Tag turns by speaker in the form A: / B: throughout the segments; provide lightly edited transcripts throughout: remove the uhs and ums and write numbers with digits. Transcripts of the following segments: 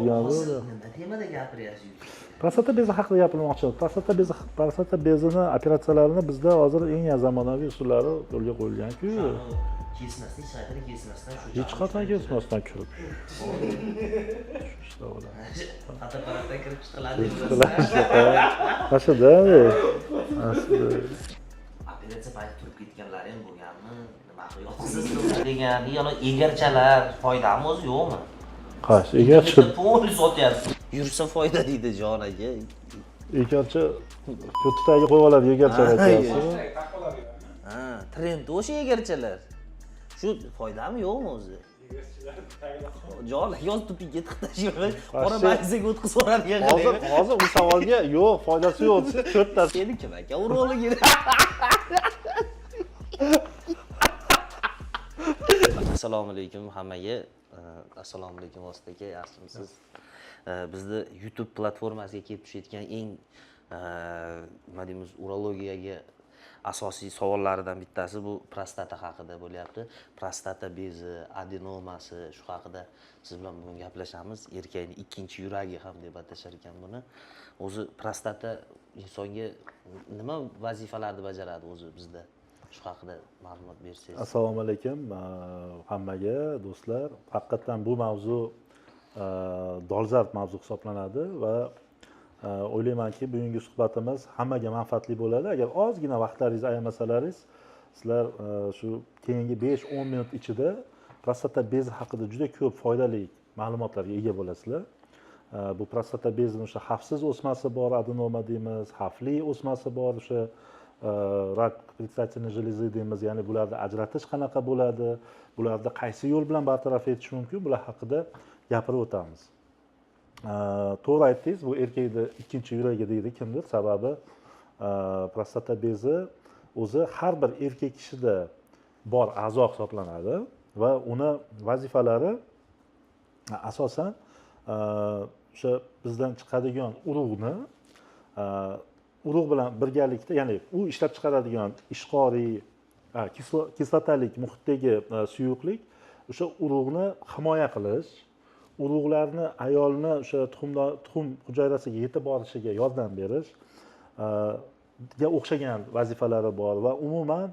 A: Nima temada gapiryapsiz?
B: Prostata bezi haqida gapirmoqchi. Prostata bezini operatsiyalarini bizda hozir eng zamonaviy usullari yo'lga qo'yilgan-ku.
A: Kesmasdan, hech qayerdan kesmasdan shu.
B: Hech qachon kesmasdan ko'p. Ishda bo'ladi.
A: Fotoapparatdan kirib chiqiladi.
B: Aslida.
A: Operatsiya payti turib ketganlari ham bo'lganmi? Nima qilib degan, yana egarchalar foydami o'zi yo'qmi?
B: Qaysi egarchi?
A: Pul sotyapsiz. Yursa foyda deydi jon aka.
B: Egarchi ko'titaga qo'yib oladi egarchalar aytyapsiz.
A: Ha, trend o'sha egarchalar. Shu foydami yo'qmi o'zi? Jon yo'l tupiga tiqtashib, qora magazga o'tkazib yuboradigan.
B: Hozir bu savolga yo'q, foydasi yo'q desa to'rttasi.
A: Seniki aka, urug'ligi. Assalomu alaykum hammaga. Assalomu alaykum Vostaka, yaxshimisiz? Bizni YouTube platformasiga kelib tushayotgan eng nima deymiz, urologiyaga asosiy savollaridan bittasi bu prostata haqida bo'lyapti. Prostata bezi, adenomasi shu haqida siz bilan bugun gaplashamiz. Erkakning ikkinchi yuragi ham deb atashar ekan buni. O'zi prostata insonga nima vazifalarni bajaradi o'zi bizda? Shu haqida ma'lumot bersangiz.
B: Assalomu alaykum hammaga do'stlar. Haqiqatan bu mavzu dolzarb mavzu hisoblanadi va o'ylaymanki bugungi suhbatimiz hammaga manfaatli bo'ladi. Agar ozgina vaqtlaringizni ayamasalaringiz, sizlar shu keyingi 5-10 minut ichida prostata bezi haqida juda ko'p foydali ma'lumotlarga ega bo'lasizlar. Bu prostata bezining o'sha xavfsiz o'smasi bor, adenoma deymiz, xavfli o'smasi bor, o'sha rak предстательной железы deymiz, ya'ni bularni ajratish qanaqa bo'ladi, bularni qaysi yo'l bilan bartaraf etish mumkin, bular haqida gapirib o'tamiz. To'g'ri aytdingiz, bu erkakning ikkinchi yuragi deydi kimdir, sababi prostata bezi o'zi har bir erkak kishida bor a'zo hisoblanadi va uni vazifalari asosan o'sha bizdan chiqadigan urug'ni urug' bilan birgalikda, ya'ni u ishlab chiqaradigan ishqoriy kislotalik muhitdagi suyuqlik o'sha urug'ni himoya qilish, urug'larni ayolni o'sha tuxum hujayrasiga yetib borishiga yordam berish ga o'xshagan vazifalari bor va umuman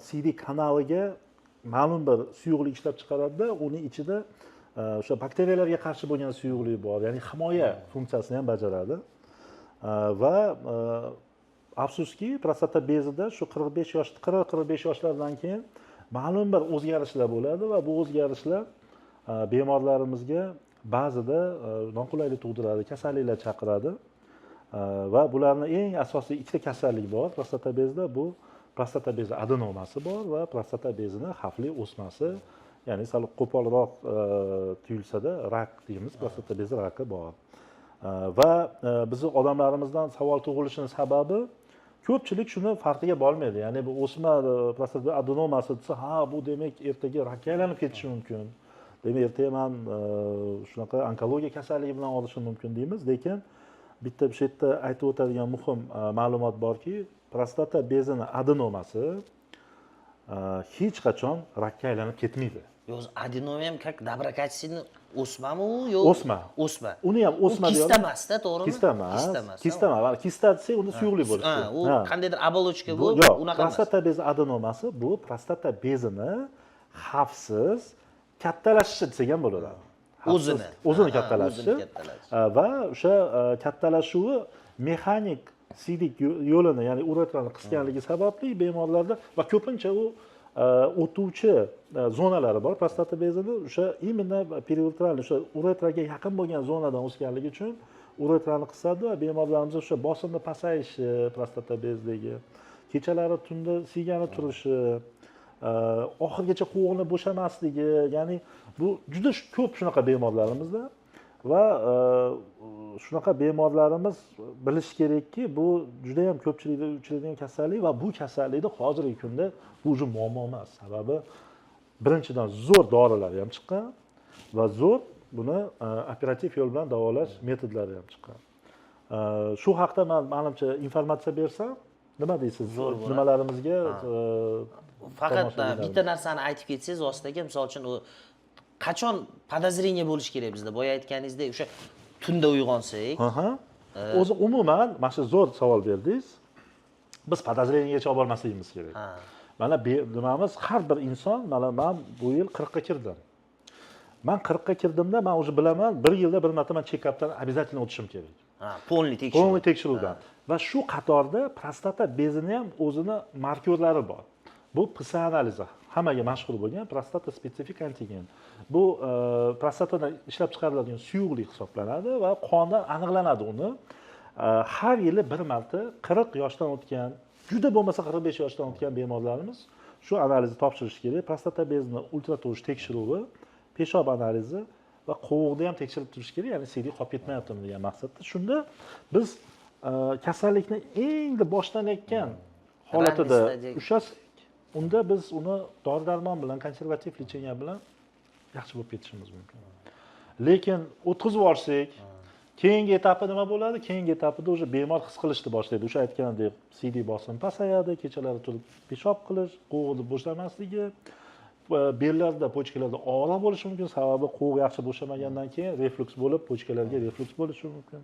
B: CD kanaliga ma'lum bir suyuqlik ishlab chiqaradida, uning ichida o'sha bakteriyalarga qarshi bo'lgan suyuqlik bor, ya'ni himoya funksiyasini ham bajaradi. Va afsuski prostata bezida shu 40-45 yoshlardan keyin ma'lum bir o'zgarishlar bo'ladi va bu o'zgarishlar bemorlarimizga ba'zida noqulaylik tug'diradi, kasalliklar chaqiradi va bularning eng asosiy ikkita kasallik bor prostata bezida. Bu prostata bezi adenomasi bor va prostata bezining xavfli o'smasi, ya'ni sal qo'polroq tuyulsa-da rak deymiz, prostata bezi raki bor. Va bizni odamlarimizdan savol tug'ilishining sababi ko'pchilik shuni farqiga bormaydi. Ya'ni bu o'sma prostata adenomasi desa, ha bu demak ertaga rakka aylanib ketishi mumkin. Demak ertaga men shunaqa onkologiya kasalligi bilan olishim mumkin deymiz, lekin bitta bu yerda aytib o'tadigan muhim ma'lumot borki, prostata bezining adenomasi hech qachon rakka aylanib ketmaydi.
A: Yo'q, adenoma ham как доброкачественный o'smami u yo'q? O'sma.
B: Uni ham o'sma deyiladi.
A: Kista emas-da, to'g'rimi?
B: Kista emas. Kista emas. Kista desa unda suyuqlik bo'lishi.
A: U qandaydir оболочка bu, unaqa emas.
B: Prostata bezi adenomasi bu prostata bezini xavfsiz kattalashishi desak ham bo'ladi. O'zini kattalashishi va o'sha kattalashuvi mexanik siydik yo'lini, ya'ni uretrani qisganligi sababli bemorlarda va ko'pincha u o'tuvchi zonalari bor prostata bezida, o'sha imенно periuretral, o'sha uretraga yaqin bo'lgan zonadan o'sganligi uchun uretrani qisadi va bemorlarimiz o'sha bosimni pasayishi, prostata bezidagi kechalari tunda siygani turishi, oxirgacha quvog'ini bo'shamasligi, ya'ni bu juda ko'p shunaqa bemorlarimizda va shunaqa bemorlarimiz bilish kerakki, bu juda ham ko'pchilikda uchraydigan kasallik va bu kasallikni hozirgi kunda bu o'zi muammo emas. Sababi birinchidan zo'r dorilar ham chiqqan va zo'r buni operativ yo'l bilan davolash metodlari ham chiqqan. Shu haqda men menimcha informatsiya bersam, nima deysiz? Nimalarimizga
A: faqat bitta narsani aytib ketsangiz, Vostaka, misol uchun u qachon podozrение bo'lishi kerak bizda? Boya aytganingizdek, o'sha tunda uyg'onsak,
B: Aha. O'zi umuman mana shu zo'r savol berdingiz. Biz podozreniyaga olib bormasligimiz kerak.
A: ha.
B: Mana nimamiz har bir inson, mana men bu yil 40 ga kirdim. Men 40 ga kirdimda men o'zi bilaman, bir yilda bir marta men check-updan обязательно o'tishim kerak.
A: Ha, polniy tekshiruv.
B: Polniy tekshiruvdan. Va shu qatorda prostata bezini ham o'zini markyorlari bor. Bu PSA analizi hammaga mashhur bo'lgan prostata spesifik antigen. Bu prostatada ishlab chiqariladigan suyuqlik hisoblanadi va qondan aniqlanadi uni. Har yili bir marta 40 yoshdan o'tgan, juda bo'lmasa 45 yoshdan o'tgan bemorlarimiz shu analizni topshirishi kerak. Prostata bezini ultratovush tekshiruvi, peshob analizi va qovoqda ham tekshirib turish kerak, ya'ni CD qolib ketmayaptimi degan maqsadda. Shunda biz kasallikni eng boshlanayotgan holatida ushlasak, unda biz uni dori-darmon bilan, konservativ lecheniya bilan yaxshi bo'lib ketishimiz mumkin. Lekin o'tkazib yuborsak, keyingi etapi nima bo'ladi? Keyingi etapida o'sha bemor his qilishni boshlaydi. O'sha aytganimdek, CD bosim pasayadi, kechalari turib peshob qilish, qo'g'ni bo'shlamasligi, bellarda, pochkalarda og'riq bo'lishi mumkin, sababi qo'g' yaxshi bo'shamagandan keyin refluks bo'lib, pochkalarga refluks bo'lishi mumkin.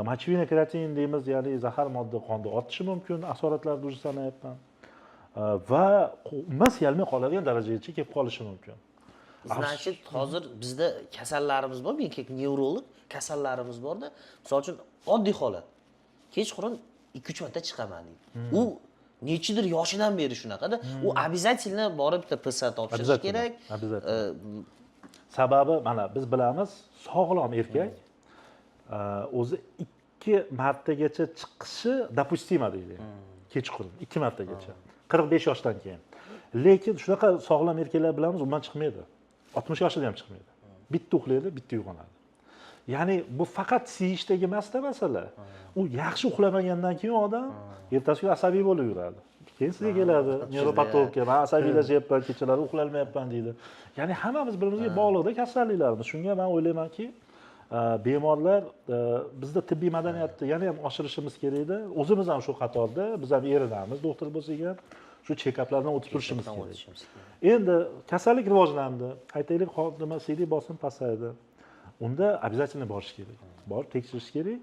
B: Mochvina kreatin deymiz, ya'ni zahar modda qonda ortishi mumkin, asoratlarni o'zi sanayapman. Va mas yalmay qoladigan darajagacha kelib qolishi mumkin.
A: Значит, hozir bizda kasallarimiz bor, men nevrolog kasallarimiz borda. Misol uchun oddiy holat. Kechqurun 2-3 marta chiqaman deydi. U nechidir yoshidan beri shunaqada. U обязательно borib bitta PSA topshirish kerak.
B: Sababi mana biz bilamiz, sog'lom erkak o'zi 2 martagacha chiqishi допустимо deydi. Kechqurun 2 martagacha. 45 yoshdan keyin. Lekin shunaqa sog'lom erkaklar bilamiz, undan chiqmaydi. 60 yoshida ham chiqmaydi. Bitta uxlaydi, bitta uyg'onadi. Ya'ni bu faqat siyishdagi emasda masala. U yaxshi uxlamagandan keyin odam ertasiga asabiy bo'lib yuradi. Keyin sizga keladi, neuropatologga, men asabiylashayapman, kechalari uxlayolmayapman deydi. Ya'ni hammamiz birimizga bog'liqda kasalliklarimiz. Shunga men o'ylaymanki, bemorlar bizda tibbiy madaniyatni yana ham oshirishimiz kerakda. O'zimiz ham shu qatorda, biz ham erinamiz, doktor bo'lsak ham shu check-uplardan o'tib turishimiz kerak. Endi kasallik rivojlandi. Aytaylik, nima CD bosim pasaydi. Unda обязательно borish kerak. Borib tekshirish kerak.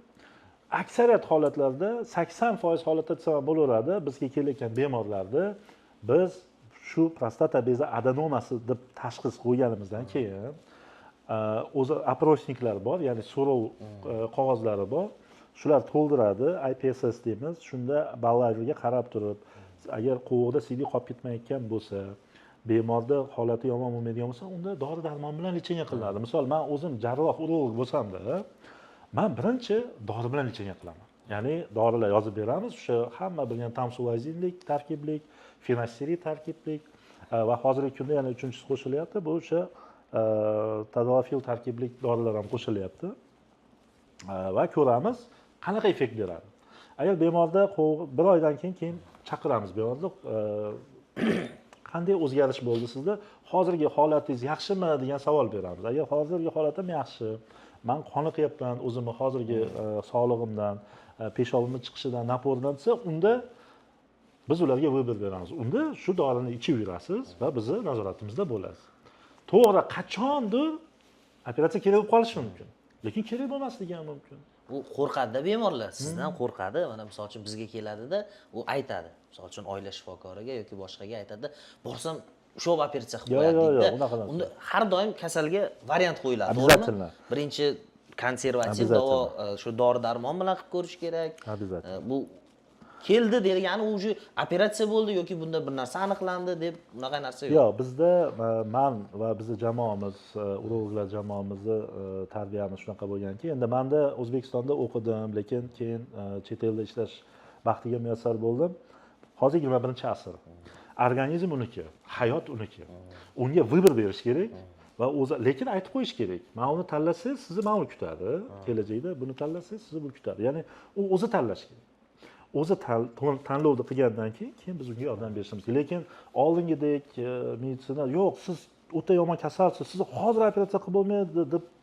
B: Aksariyat holatlarda 80% holatda desam bo'laveradi. Bizga kelayotgan bemorlarda biz shu prostata bezi adenomasi deb tashxis qo'yganimizdan keyin o'zi aprosniklar bor, ya'ni so'rov qog'ozlari bor. Shular to'ldiradi, IPSS deymiz. Shunda ballarga qarab turib, agar qovoqda CD qolib ketmayotgan bo'lsa, bemorda holati yomon bo'lmaydigan bo'lsa, unda dori-darmon bilan lecheniya qilinadi. Misol, men o'zim jarroh urolog bo'lsam-da, men birinchi dori bilan lecheniya qilaman. Ya'ni dorilar yozib beramiz, o'sha hamma bilgan tamsuvazinlik tarkiblik, finasterid tarkiblik va hozirgi kunda yana uchinchisi qo'shilyapti, bu o'sha tadalafil tarkiblik dorilar ham qo'shilyapti. Va ko'ramiz qanaqa effekt beradi. Agar bemorda bir oydan keyin chaqiramiz bemorni, qanday o'zgarish bo'ldi sizda? Hozirgi holatingiz yaxshimi degan savol beramiz. Agar hozirgi holatim yaxshi, men qoniqyapman o'zimni hozirgi sog'lig'imdan, peshobimni chiqishidan, naporidan desa, unda biz ularga vыбор beramiz. Unda shu dorini ichib yurasiz va bizni nazoratimizda bo'lasiz. To'g'ri, qachondir operatsiya kerak bo'lib qolishi mumkin. Lekin kerak bo'lmasligi ham mumkin.
A: U qo'rqadi bemorlar, sizdan qo'rqadi. Mana misol uchun bizga keladida, u aytadi. Misol uchun oila shifokoriga yoki boshqaga aytadi, borsam shu operatsiya qilib qo'yadi. Unda har doim kasalga variant qo'yiladi, to'g'rimi? Birinchi konservativ davo, shu dori-darmon bilan qilib ko'rish kerak. Bu keldi degani u operatsiya bo'ldi yoki bunda bir narsa aniqlandi deb unaqa narsa yo'q.
B: Yo'q, bizda men va bizning jamoamiz, urologlar jamoamizni tarbiyamiz shunaqa bo'lganki, endi menda O'zbekistonda o'qidim, lekin keyin chet elda ishlash baxtiga muyassar bo'ldim. Hozir 21-asr. Organizm uniki, hayot uniki. Unga vыбор berish kerak va o'zi, lekin aytib qo'yish kerak. Men uni tanlasangiz, sizni mana bu kutadi. Kelajakda buni tanlasangiz, sizni bu kutadi. Ya'ni u o'zi tanlash kerak. O'zi tanlovni qilgandan keyin biz unga yordam berishimiz kerak. Lekin oldingidek meditsina yo'q, siz o'ta yomon kasalsiz, sizni hozir operatsiya qilib bo'lmaydi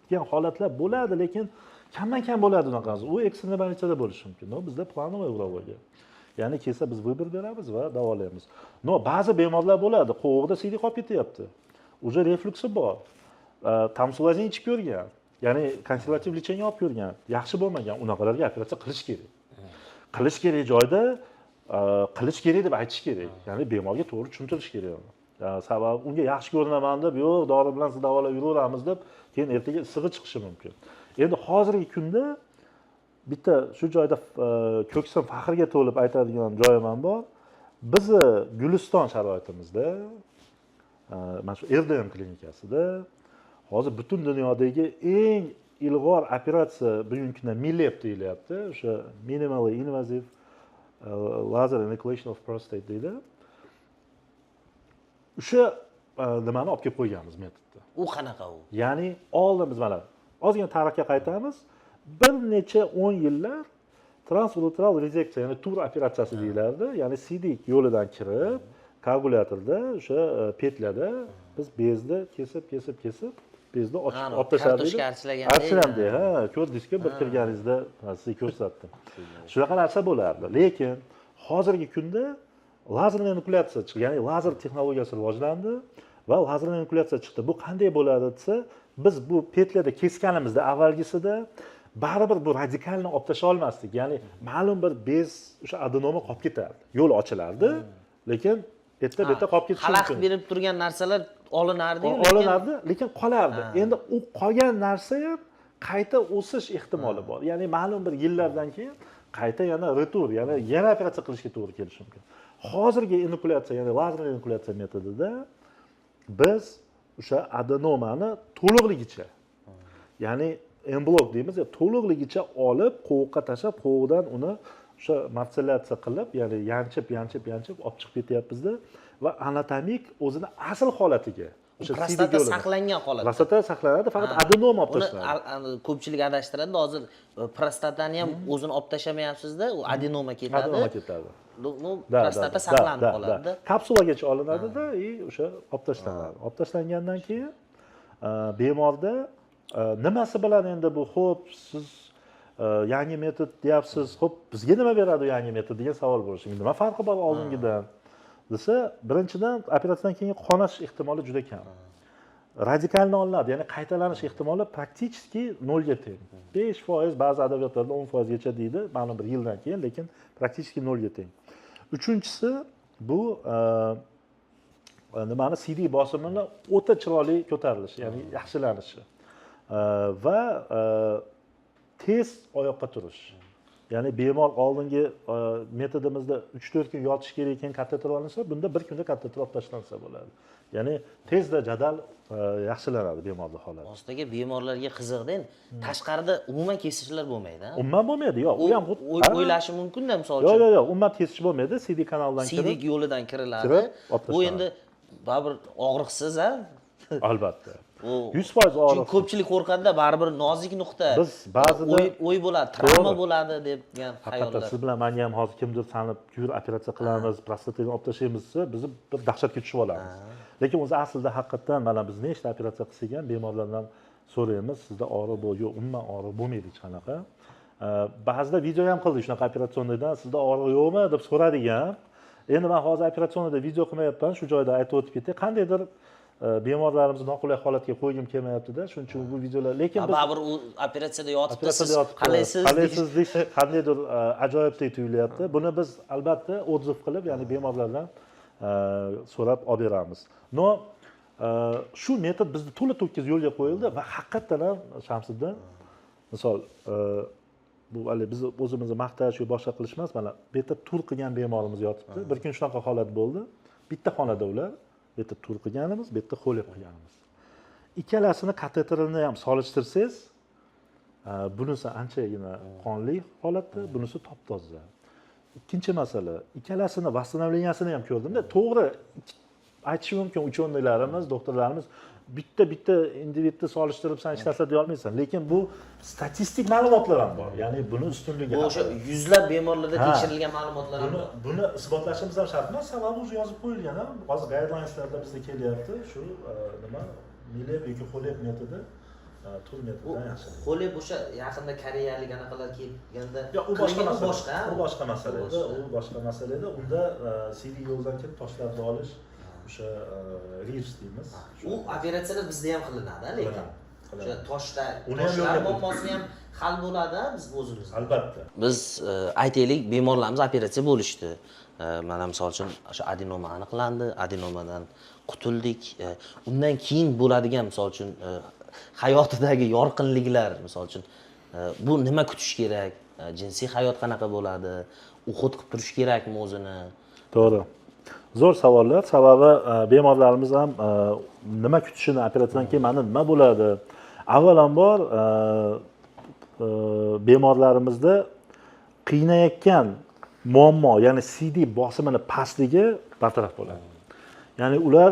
B: degan holatlar bo'ladi, lekin kamdan-kam bo'ladi unaqasi. U ekstrem больницада bo'lishi mumkin. Bizda planovoy urologiya. Ya'ni kelsa biz vыбор beramiz va davolaymiz. Ba'zi bemorlar bo'ladi, qovoqda CD qolib ketyapti. Уже refluksi bor. tamsulajen ichib ko'rgan. Ya'ni konservativ lecheniya olib ko'rgan. Yaxshi bo'lmagan. Unaqalarga operatsiya qilish kerak. Qilish kerak joyda qilish kerak deb aytish kerak. Ya'ni bemorga to'g'ri tushuntirish kerak. Sababi unga yaxshi ko'rinaman deb, yo'q, dori bilan siz davolab yuraveramiz deb, keyin ertaga issig'i chiqishi mumkin. Endi hozirgi kunda bitta shu joyda ko'ksim faxrga to'lib aytadigan joyim ham bor. Bizni Guliston sharoitimizda, mana shu RDM klinikasida hozir butun dunyodagi eng ilg'or operatsiya bugungi kunda MILEP deyilyapti. O'sha minimally invasive laser enucleation of prostate deydi. O'sha nimani olib kelib qo'yganmiz metodni.
A: U qanaqa u?
B: Ya'ni oldin biz mana ozgina tarixga qaytamiz. Bir necha 10 yillar transurethral rezeksiya, ya'ni tur operatsiyasi deyilardi. Ya'ni sidik yo'lidan kirib, koagulyatorda o'sha petlada biz bezni kesib bezni olib tashardik. Archilamdi, ha, ko'rdingizku bir kirganingizda sizga ko'rsatdim. Shunaqa narsa bo'lardi. Lekin hozirgi kunda lazer enuklyatsiya chiqdi, ya'ni lazer texnologiyasi rivojlandi va lazer enuklyatsiya chiqdi. Bu qanday bo'ladi desa, biz bu petlada kesganimizda avvalgisida baribir bu radikalni olib tasha olmasdik. Ya'ni ma'lum bir bez o'sha adenoma qolib ketardi. Yo'l ochilardi, lekin bitta qolib ketishi mumkin.
A: Xalaqit berib turgan narsalar olinardi-yu,
B: lekin qolardi. Endi u qolgan narsa ham qayta o'sish ehtimoli bor. Ya'ni ma'lum bir yillardan keyin qayta yana retur, yana operatsiya qilishga to'g'ri kelishi mumkin. Hozirgi enuklyatsiya, ya'ni lazer enuklyatsiya metodida biz o'sha adenomani to'liqligicha, ya'ni emblok deymiz, to'liqligicha olib, qovoqqa tashlab, qovoqdan uni o'sha marselyatsiya qilib, ya'ni yanchib olib chiqib ketyapmizda va anatomik o'zini asl holatiga,
A: o'sha prostata saqlangan holatda.
B: Prostata saqlanadi, faqat adenoma olib tashlanadi.
A: Uni ko'pchilik adashtiradi. Hozir prostatani ham o'zini olib tashlamayapsiz-da, u adenoma ketadi.
B: Adenoma ketadi.
A: Bu prostata saqlanib qoladi.
B: Kapsulagacha olinadi-da, o'sha olib tashlanadi. Olib tashlangandan keyin bemorda nimasi bilan endi bu, xo'p, siz yangi metod deyapsiz, xo'p, bizga nima beradi yangi metod degan savol bo'lishi mumkin. Nima farqi bor oldingidan desa, birinchidan operatsiyadan keyin qonash ehtimoli juda kam. Radikalni olinadi, ya'ni qaytalanish ehtimoli praktichki 0 ga teng. 5%, ba'zi adabiyotlarda 10% gacha deydi, ma'lum bir yildan keyin, lekin praktichki 0 ga teng. Uchinchisi bu nimani CD bosimini o'ta chiroyli ko'tarilishi, ya'ni yaxshilanishi. Va tez oyoqqa turish. Ya'ni bemor oldingi metodimizda 3-4 kun yotish kerak ekan kateter olinsa, bunda 1 kunda kateter olib tashlansa bo'ladi. Ya'ni tezda jadal yaxshilanadi bemorning holati.
A: Ostiga bemorlarga qiziqda, tashqarida umuman kesishlar bo'lmaydi, ha?
B: Umuman bo'lmaydi, yo'q. U ham
A: o'ylashi mumkin-da, misol uchun.
B: Yo'q, umuman kesish bo'lmaydi, CD kanaldan kirib.
A: CD yo'lidan kiriladi. Bu endi baribir og'riqsiz, ha?
B: Albatta. 100% og'riq.
A: Chunki ko'pchilik qo'rqadi-da, baribir nozik nuqta.
B: Biz ba'zida
A: o'y bo'ladi, travma bo'ladi degan xayollar.
B: Siz bilan menga ham hozir kimdir sanib, yur operatsiya qilamiz, prostatani olib tashlaymiz desa, biz bir dahshatga tushib olamiz. Lekin o'zi aslida haqiqatan mana biz nechta operatsiya qilsak ham bemorlardan so'raymiz, sizda og'riq bor, yo'q, umuman og'riq bo'lmaydi hech qanaqa. Ba'zida video ham qildik shunaqa operatsiyondan, sizda og'riq yo'qmi deb so'radik ham. Endi men hozir operatsiyonda video qilmayapman, shu joyda aytib o'tib ketay. Qandaydir bemorlarimizni noqulay holatga qo'ygim kelmayapti-da, shuning uchun bu videolar, lekin biz
A: baribir u operatsiyada yotibdi, siz qalaysiz
B: qandaydir ajoyibdek tuyulyapti. Buni biz albatta otziv qilib, ya'ni bemorlardan so'rab olib beramiz. No, shu metod bizda to'la-to'kis yo'lga qo'yildi va haqiqatan ham Shamsiddin, misol bu hali biz o'zimizni maqtash yoki boshqa qilish emas, mana bu yerda tur qilgan bemorimiz yotibdi. Bir kun shunaqa holat bo'ldi. Bitta xonada ular, bu yerda tur qilganimiz, bu yerda xo'lab qilganimiz. Ikkalasini kateterini ham solishtirsangiz, bunisi anchagina qonli holatda, bunisi top-toza. Ikkinchi masala, ikkalasini vasстановлениясini ham ko'rdimda. To'g'ri aytish mumkin uchonlarimiz, doktorlarimiz bitta individni solishtirib sen hech narsa deya olmaysan, lekin bu statistik ma'lumotlar ham bor. Ya'ni buni ustunligi.
A: Bu o'sha yuzlab bemorlarda tekshirilgan ma'lumotlar ham bor.
B: Buni isbotlashimiz ham shart emas, sababi o'zi yozib qo'yilgan. Hozir guidelineslarda bizda kelyapti, shu nima MILEP yoki HOLEP metodi, tur metodidan yaxshi.
A: HOLEP o'sha yaqinda koreyalik anaqalar kelganda,
B: u boshqa masala edi. U boshqa masala edi. Unda CD yo'ldan kelib toshlarni olish o'sha rirs deymiz.
A: U operatsiyalar bizda ham qilinadi, lekin o'sha toshda
B: Uni ham
A: toshlar
B: yo'q.
A: muammosi ham hal bo'ladi biz o'zimiz.
B: Albatta.
A: Biz aytaylik, bemorlarimiz operatsiya bo'lishdi. Mana misol uchun o'sha adenoma aniqlandi, adenomadan qutuldik. Undan keyin bo'ladigan misol uchun hayotidagi yorqinliklar, misol uchun bu nima kutish kerak? Jinsiy hayot qanaqa bo'ladi? Uxud qilib turish kerakmi o'zini?
B: To'g'ri. Zo'r savollar. Sababi bemorlarimiz ham nima kutishini, operatsiyadan keyin mana nima bo'ladi? Avvalambor bemorlarimizda qiynayotgan muammo, ya'ni CD bosimini pastligi bartaraf bo'ladi. Ya'ni ular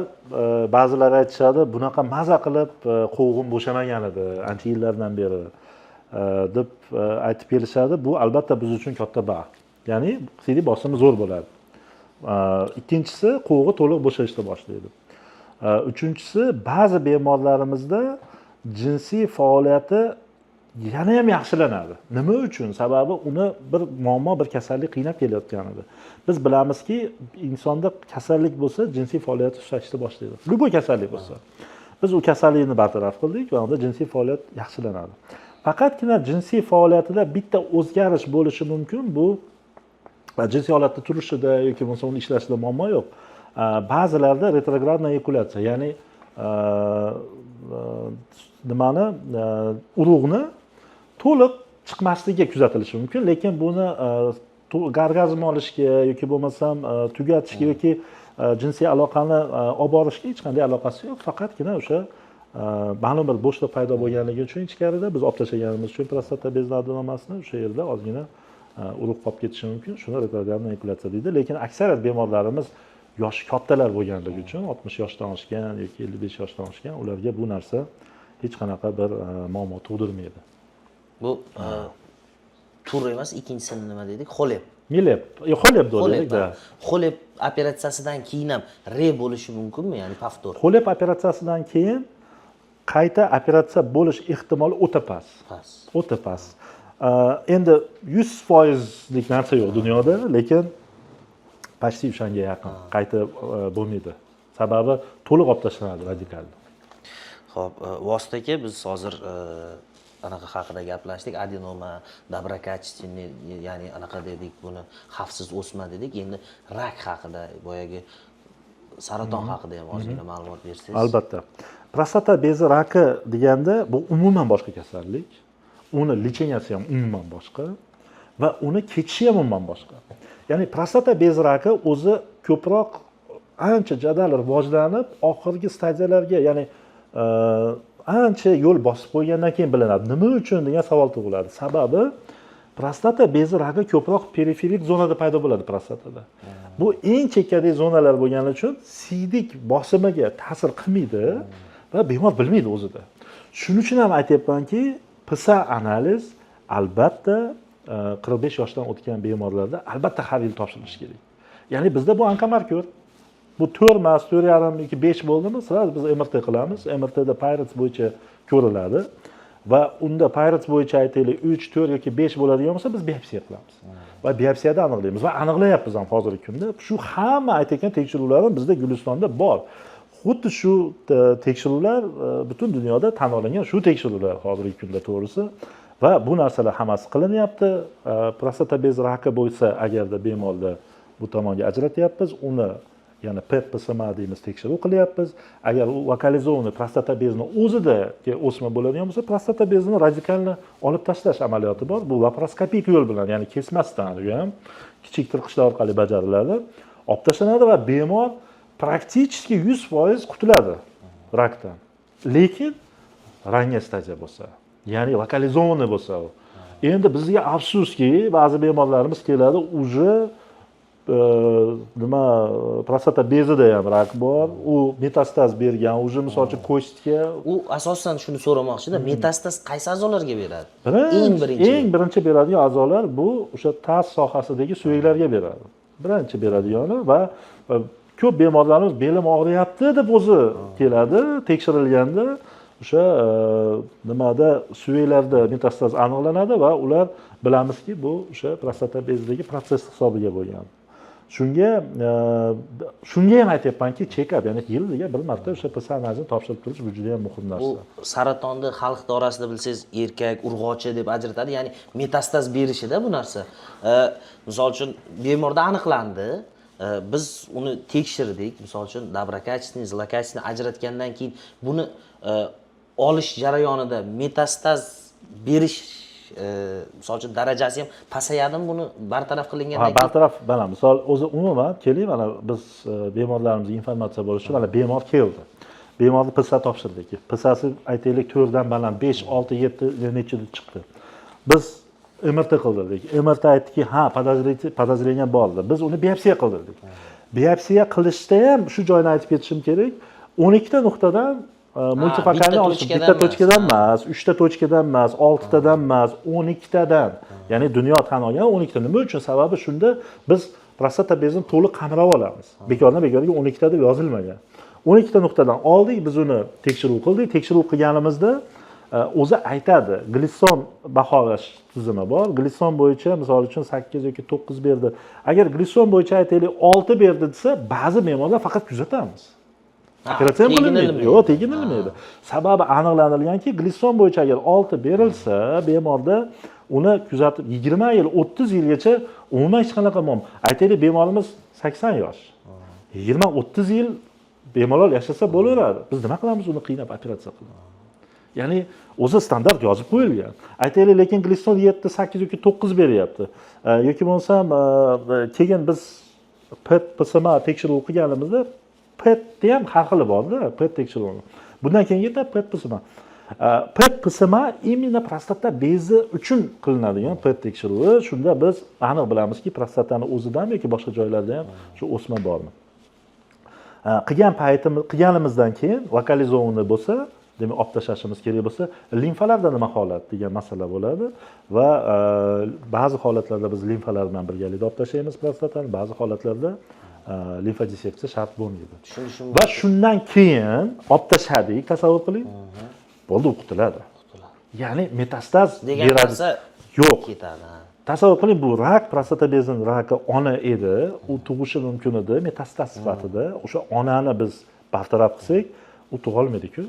B: ba'zilari aytishadi, bunaqa maza qilib qo'g'im bo'shamagan edi ancha yillardan beri deb aytib kelishadi. Bu albatta biz uchun katta baxt. Ya'ni CD bosimi zo'r bo'ladi. Ikkinchisi, qo'g'i to'liq bo'shashni boshlaydi. Uchinchisi, ba'zi bemorlarimizda jinsiy faoliyati yana ham yaxshilanadi. Nima uchun? Sababi uni bir muammo, bir kasallik qiynab kelayotgan edi. Biz bilamizki, insonda kasallik bo'lsa, jinsiy faoliyati susayishni boshlaydi. Любой kasallik bo'lsa. Biz u kasallikni bartaraf qildik va unda jinsiy faoliyat yaxshilanadi. Faqatgina jinsiy faoliyatida bitta o'zgarish bo'lishi mumkin. Bu jinsiy holatda turishida yoki bo'lmasa uni ishlashida muammo yo'q. Ba'zilarda retrogradniy eyakulyatsiya, ya'ni nimani urug'ni to'liq chiqmasligi kuzatilishi mumkin, lekin buni orgazm olishga yoki bo'lmasam tugatishga yoki jinsiy aloqani olib borishga hech qanday aloqasi yo'q. Faqatgina o'sha ma'lum bir bo'shliq paydo bo'lganligi uchun ichkarida biz olib tashlaganimiz uchun prostata bezi adenomasini o'sha yerda ozgina urug' qolib ketishi mumkin. Shuni retrogradniy eyakulyatsiya deydi. Lekin aksariyat bemorlarimiz yoshi kattalar bo'lganligi uchun 60 yoshdan oshgan yoki 55 yoshdan oshgan, ularga bu narsa hech qanaqa bir muammo tug'dirmaydi.
A: Bu tur emas, ikkinchisi nima dedik? Xoleb.
B: Mileb, xoleb deydik-da.
A: Xoleb operatsiyasidan keyin ham re bo'lishi mumkinmi, ya'ni paftor?
B: Xoleb operatsiyasidan keyin qayta operatsiya bo'lish ehtimoli o'ta past. O'ta past. Endi 100% lik narsa yo'q dunyoda, lekin почти o'shanga yaqin qayta bo'lmaydi. Sababi to'liq olib tashlanadi radikal.
A: Xo'p, Vosit aka, biz hozir anaqa haqida gaplashdik, adenoma, доброкачественный, ya'ni anaqa dedik, buni xavfsiz o'sma dedik. Endi rak haqida, boyagi saraton haqida ham ozgina ma'lumot bersangiz.
B: Albatta. Prostata bezi raki deganda bu umuman boshqa kasallik. Uni lecheniasi ham umuman boshqa va uni kechishi ham umuman boshqa. Ya'ni prostata bezi raki o'zi ko'proq ancha jadal rivojlanib, oxirgi stadiyalarga, ya'ni ancha yo'l bosib qo'ygandan keyin bilinadi. Nima uchun degan savol tug'iladi. Sababi prostata bezi raki ko'proq periferik zonada paydo bo'ladi prostatada. Bu eng chekkadagi zonalar bo'lgani uchun siydik bosimiga ta'sir qilmaydi va bemor bilmaydi o'zida. Shuning uchun ham aytayapmanki, PSA analiz albatta 45 yoshdan o'tgan bemorlarda albatta har yil topshirilishi kerak. Ya'ni bizda bu onkomarkor. Bu 4 emas, 4,5 yoki 5 bo'ldimi, sirasi biz MRT qilamiz. MRTda Pirates bo'yicha ko'riladi va unda Pirates bo'yicha aytaylik 3, 4 yoki 5 bo'ladigan bo'lsa, biz biopsiya qilamiz. Va biopsiyada aniqlaymiz va aniqlayapmiz ham hozirgi kunda. Shu hamma aytayotgan tekshiruvlar bizda Gulistonda bor. Xuddi shu tekshiruvlar butun dunyoda tan olingan shu tekshiruvlar hozirgi kunda to'g'risi. Va bu narsalar hammasi qilinyapti. Prostata bezi raki bo'lsa, agarda bemorda bu tomonga ajratyapmiz, uni ya'ni PET-PSMA deymiz tekshiruv qilyapmiz. Agar u lokalizovanный prostata bezini o'zidagi o'sma bo'ladigan bo'lsa, prostata bezini radikalni olib tashlash amaliyoti bor. Bu laparoskopik yo'l bilan, ya'ni kesmasdan, ham kichik tirqichlar orqali bajariladi. Olib tashlanadi va bemor praktichki 100% qutuladi rakdan. Lekin rangi stadiya bo'lsa, ya'ni lokalizovanный bo'lsa u. Endi bizga afsuski, ba'zi bemorlarimiz keladi, uje nima prostata bezida ham rak bor, u metastaz bergan, uje misol uchun ko'stga.
A: U asosan shuni so'ramoqchida, metastaz qaysi a'zolarga beradi?
B: Eng birinchi beradigan a'zolar bu o'sha tas sohasidagi suyaklarga beradi. Birinchi beradigani va ko'p bemorlarimiz belim og'riyapti deb o'zi keladi, tekshirilganda o'sha nimada suyaklarda metastaz aniqlanadi va ular bilamizki, bu o'sha prostata bezidagi protsess hisobiga bo'lgan. Shunga ham aytyapmanki, check-up, ya'ni yiliga bir marta o'sha PCR analizini topshirib turish bu juda ham muhim
A: Bu
B: narsa.
A: saratonni xalq orasida bilsangiz erkak, urg'ochi deb ajratadi, ya'ni metastaz berishida bu narsa. Misol uchun bemorda aniqlandi, biz uni tekshirdik, misol uchun доброкачественный, злокачественный ajratgandan keyin buni olish jarayonida metastaz berish misol uchun darajasi ham pasayadimi buni bartaraf qilingandan keyin?
B: Bartaraf, mana misol o'zi umuman keling, mana biz bemorlarimizga informatsiya bo'lish uchun mana bemor keldi. Bemorni PCR topshirdik. PCRsi aytaylik 4 dan baland 5, 6, 7 nechida chiqdi. Biz MRT qildirdik. MRT aytdiki, ha, podozrение bordi. Biz uni biopsiya qildirdik. Biopsiya qilishda ham shu joyni aytib ketishim kerak. 12 ta nuqtadan multifokalni olishdi. Bitta tochkadan emas, 3 ta tochkadan emas, 6 tadan emas, 12 tadan. Ya'ni dunyo tan olgan 12 ta. Nima uchun? Sababi shunda biz prostata bezini to'liq qamrab olamiz. Bekorga 12 ta deb yozilmagan. 12 ta nuqtadan oldik, biz uni tekshiruv qildik. Tekshiruv qilganimizda o'zi aytadi, glisson baholash tizimi bor. Glisson bo'yicha misol uchun 8 yoki 9 berdi. Agar glisson bo'yicha aytaylik 6 berdi desa, ba'zi bemorlar faqat kuzatamiz. Operatsiya qilinmaydi. Yo'q, teginilmaydi. Sababi aniqlanilganki, glisson bo'yicha agar 6 berilsa, bemorda uni kuzatib 20 yil, 30 yilgacha umuman hech qanaqa aytaylik, bemorimiz 80 yosh. 20-30 yil bemorlar yashasa bo'laveradi. Biz nima qilamiz, uni qiynab operatsiya qilamiz. Ya'ni o'zi standart yozib qo'yilgan. Aytaylik, lekin glisson 7, 8 yoki 9 beryapti. Yoki bo'lsam, keyin biz PET PSMA tekshiruv qilganimizda PETda ham har xili bor-da, PET tekshiruvi. Bundan keyin yetadi PET PSMA. PET PSMA imенно prostata bezi uchun qilinadigan PET tekshiruvi. Shunda biz aniq bilamizki, prostatani o'zidan yoki boshqa joylarda ham shu o'sma bormi. Qilganimizdan keyin lokalizovanniy bo'lsa, demak olib tashlashimiz kerak bo'lsa, limfalarda nima holat degan masala bo'ladi va ba'zi holatlarda biz limfalar bilan birgalikda olib tashlaymiz prostatani, ba'zi holatlarda limfa disseksiya shart bo'lmaydi. Va shundan keyin olib tashladik, tasavvur qiling. Bo'ldi, o'qitiladi. Ya'ni metastaz
A: degan narsa
B: yo'q.
A: Ketadi.
B: Tasavvur qiling, bu rak, prostata bezining raki ona edi, u tug'ishi mumkin edi metastaz sifatida. O'sha onani biz bartaraf qilsak, u tug'a olmaydi-ku.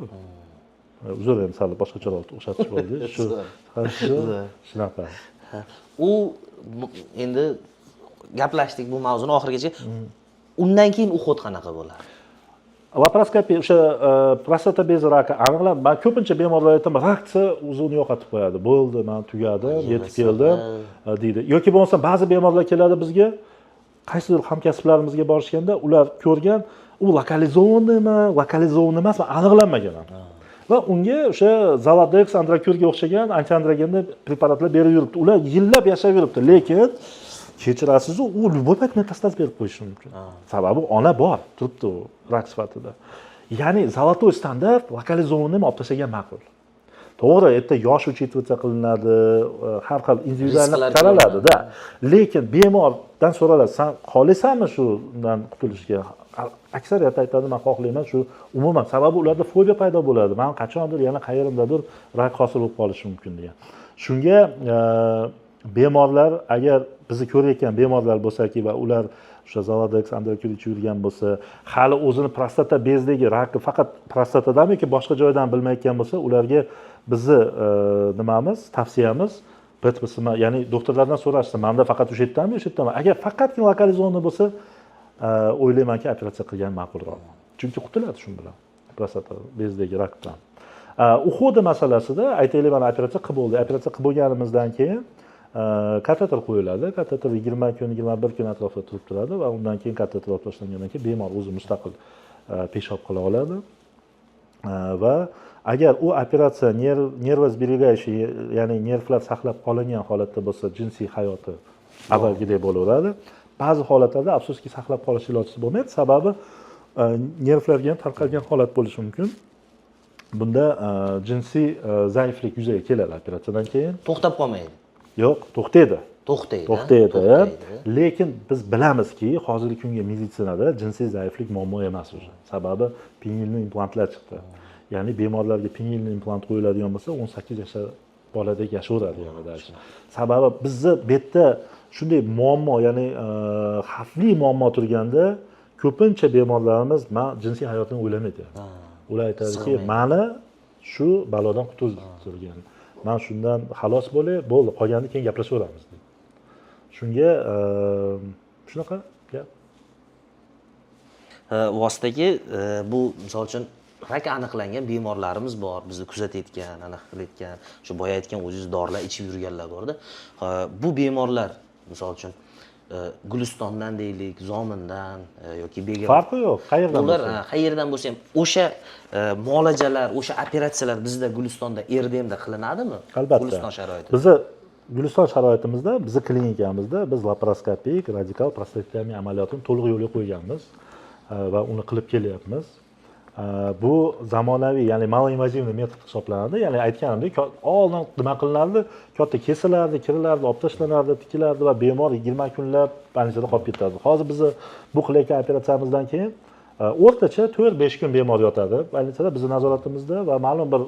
B: Uzr, ham sal boshqacharoq o'xshatish bo'ldi. Shunaqa.
A: U endi gaplashdik bu mavzuni oxirigacha. Undan keyin uhud qanaqa bo'ladi?
B: Laparoskopiya o'sha prostata bezi raki aniqlanib, men ko'pincha bemorlar aytaman, rak desa o'zi uni yo'qotib qo'yadi. Bo'ldi, men tugadim, yetib keldim deydi. Yoki bo'lmasa ba'zi bemorlar keladi bizga, qaysidir hamkasblarimizga borishganda, ular ko'rgan, u lokalizovanniymi, lokalizovanniy emasmi, aniqlanmagan. Va unga o'sha Zoladex, Androkurga o'xshagan antiandrogenli preparatlar berib yuribdi. Ular yillab yashab yuribdi, lekin kechirasiz, u любой payt metastaz berib qo'yishi mumkin. Sababi ona bor, turibdi u rak sifatida. Ya'ni zolotoy standart lokalizovanniyni olib tashlagan ma'qul. To'g'ri, erta yosh uchetuvcha qilinadi, har xil individuallar qaraladi-da. Lekin bemordan so'raladi, sen xohlaysanmi shundan qutulishga? Aksariyat aytadi, men xohlayman shu umuman. Sababi ularda fobiya paydo bo'ladi. Men qachondir yana qayerimdadir rak hosil bo'lib qolishi mumkin degan. Shunga bemorlar, agar bizni ko'rayotgan bemorlar bo'lsa-ki va ular o'sha Zoladex, Androkurich yurgan bo'lsa, hali o'zini prostata bezidagi raki faqat prostatadami yoki boshqa joydan bilmayotgan bo'lsa, ularga bizni nimamiz, tavsiyamiz PET PSMA, ya'ni doktorlardan so'rashsa, menda faqat o'sha yerdami, o'sha yerdami. Agar faqatgina lokalizovanniy bo'lsa, o'ylaymanki operatsiya qilgan ma'qulroq. Chunki qutuladi shu bilan prostata bezidagi rakdan. Uxodi masalasida aytaylik, mana operatsiya qilib bo'ldi. Operatsiya qilib bo'lganimizdan keyin kateter qo'yiladi. Kateter 20 kun, 21 kun atrofida turib turadi va undan keyin kateter olib tashlangandan keyin bemor o'zi mustaqil peshob qila oladi. Va agar u operatsiya nervosберегающий, ya'ni nervlar saqlab qolingan holatda bo'lsa, jinsiy hayoti avvalgidek bo'laveradi. Ba'zi holatlarda afsuski saqlab qolish ilojisi bo'lmaydi, sababi nervlarga ham tarqalgan holat bo'lishi mumkin. Bunda jinsiy zaiflik yuzaga keladi operatsiyadan keyin.
A: To'xtab qolmaydi.
B: Yo'q, to'xtaydi.
A: To'xtaydi.
B: Lekin biz bilamizki, hozirgi kungi meditsinada jinsiy zaiflik muammo emas o'zi. Sababi penilli implantlar chiqdi. Ya'ni bemorlarga penilli implant qo'yiladigan bo'lsa, 18 yoshga boladek yashayveradi yanada. Sababi bizni bu yerda shunday muammo, ya'ni xavfli muammo turganda ko'pincha bemorlarimiz men jinsiy hayotini o'ylamaydi. Ular aytadiki, meni shu balodan qutultirgan. Men shundan xalos bo'lay, bo'ldi, qolganini keyin gaplashaveramiz deydi. Shunga shunaqa gap.
A: Vositaga bu misol uchun rak aniqlangan bemorlarimiz bor, bizni kuzatayotgan, aniq qilayotgan, shu boya aytgan o'zingiz dorilar ichib yurganlar borda. Bu bemorlar misol uchun Gulistondan deylik, Zomindan yoki Begim.
B: Farqi yo'q, qayerdan
A: ular
B: bo'lsa.
A: qayerdan bo'lsa ham o'sha muolajalar, o'sha operatsiyalar bizda Gulistonda, Erdemda qilinadimi?
B: Albatta.
A: Guliston sharoitida.
B: Bizni Guliston sharoitimizda, bizni klinikamizda biz laparoskopik radikal prostatektomiya amaliyotini to'liq yo'lga qo'yganmiz va uni qilib kelyapmiz. Bu zamonaviy, ya'ni malinvazivniy metod hisoblanadi. Ya'ni aytganimdek, oldin nima qilinardi? Katta kesilardi, kirilardi, olib tashlanardi, tikilardi va bemor 20 kunlab больницада qolib ketardi. Hozir biz bu qilayotgan operatsiyamizdan keyin o'rtacha 4-5 kun bemor yotadi больницада bizni nazoratimizda va ma'lum bir